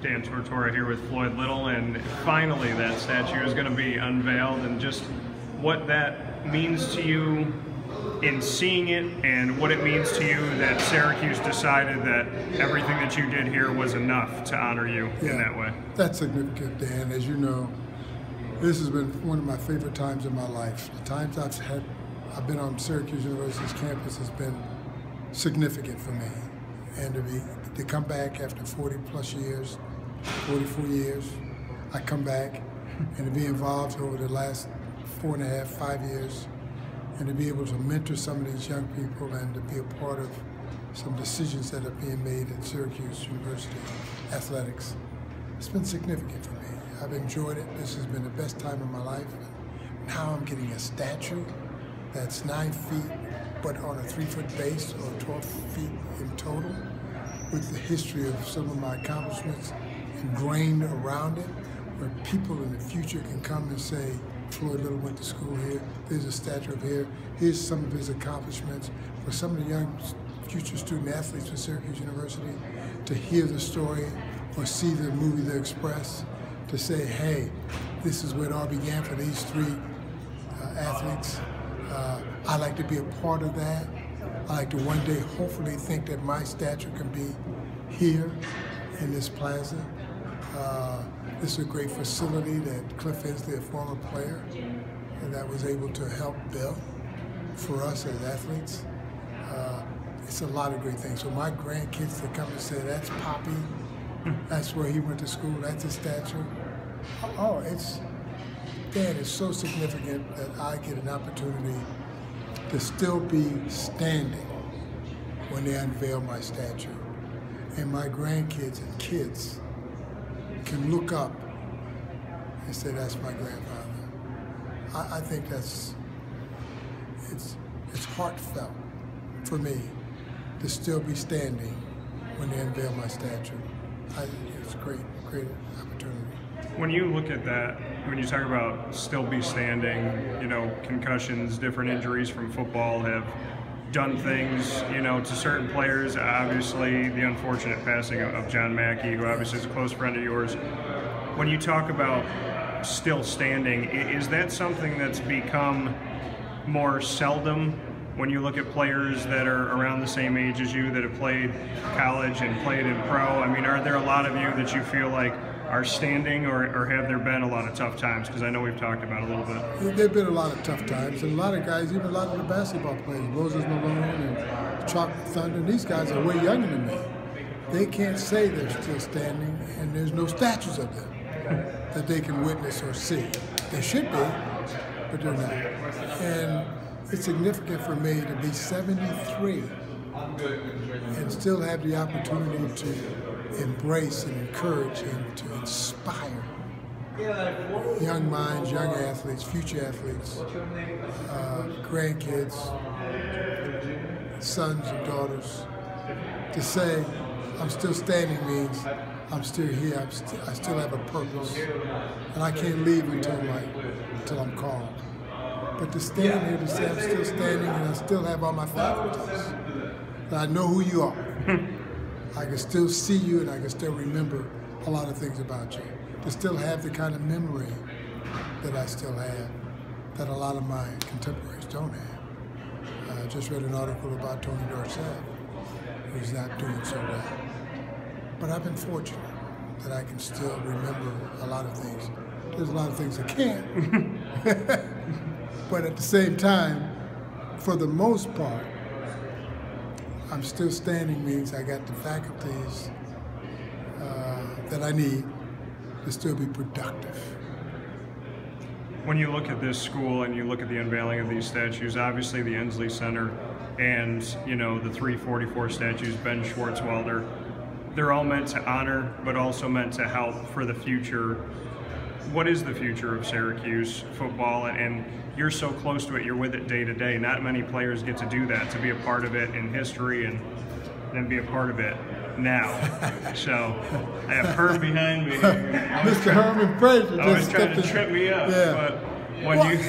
Dan Tortora here with Floyd Little, and finally that statue is going to be unveiled, and just what that means to you in seeing it, and what it means to you that Syracuse decided that everything that you did here was enough to honor you in that way. That's significant, Dan. As you know, this has been one of my favorite times in my life. The times I've been on Syracuse University's campus has been significant for me. And to come back after 40 plus years, 44 years, I come back and to be involved over the last 4.5, 5 years, and to be able to mentor some of these young people and to be a part of some decisions that are being made at Syracuse University athletics. It's been significant for me. I've enjoyed it. This has been the best time of my life. Now I'm getting a statue that's 9 feet, but on a 3-foot base, or 12 feet in total, with the history of some of my accomplishments ingrained around it, where people in the future can come and say, Floyd Little went to school here, there's a statue of here, here's some of his accomplishments. For some of the young future student athletes at Syracuse University to hear the story or see the movie The Express, to say, hey, this is where it all began for these 3 athletes. I like to be a part of that. I like to one day hopefully think that my statue can be here in this plaza. This is a great facility that Cliff Hensley, a former player, and that was able to help build for us as athletes. It's a lot of great things. So my grandkids that come and say, that's Poppy, that's where he went to school, that's his statue. Oh, Dan, it's so significant that I get an opportunity to still be standing when they unveil my statue. And my grandkids and kids can look up and say, that's my grandfather. I think it's heartfelt for me to still be standing when they unveil my statue. It's a great opportunity. When you look at that, when you talk about still be standing, you know, concussions, different injuries from football have done things, you know, to certain players. Obviously, the unfortunate passing of John Mackey, who obviously is a close friend of yours. When you talk about still standing, is that something that's become more seldom when you look at players that are around the same age as you that have played college and played in pro? I mean, are there a lot of you that you feel like are standing, or have there been a lot of tough times? Because I know we've talked about it a little bit. There have been a lot of tough times, and a lot of guys, even a lot of the basketball players, Moses Malone and Chocolate Thunder, these guys are way younger than me. They can't say they're still standing, and there's no statues of them that they can witness or see. They should be, but they're not. And it's significant for me to be 73 and still have the opportunity to embrace and encourage and to inspire young minds, young athletes, future athletes, grandkids, sons and daughters. To say I'm still standing means I'm still here, I still have a purpose, and I can't leave until I'm called. But to stand here to say I'm still standing and I still have all my faculties, that I know who you are. I can still see you and I can still remember a lot of things about you. To still have the kind of memory that I still have, that a lot of my contemporaries don't have. I just read an article about Tony Dorsett, who's not doing so well. But I've been fortunate that I can still remember a lot of things. There's a lot of things I can't. But at the same time, for the most part, I'm still standing means I got the faculties that I need to still be productive. When you look at this school and you look at the unveiling of these statues, obviously the Hensley Center and, you know, the 344 statues, Ben Schwartzwalder, they're all meant to honor, but also meant to help for the future. What is the future of Syracuse football? And you're so close to it, you're with it day to day. Not many players get to do that, to be a part of it in history and then be a part of it now. So I have Herm behind me. Mr. Herman Frazier. Always trying to trip me up. Yeah. But when you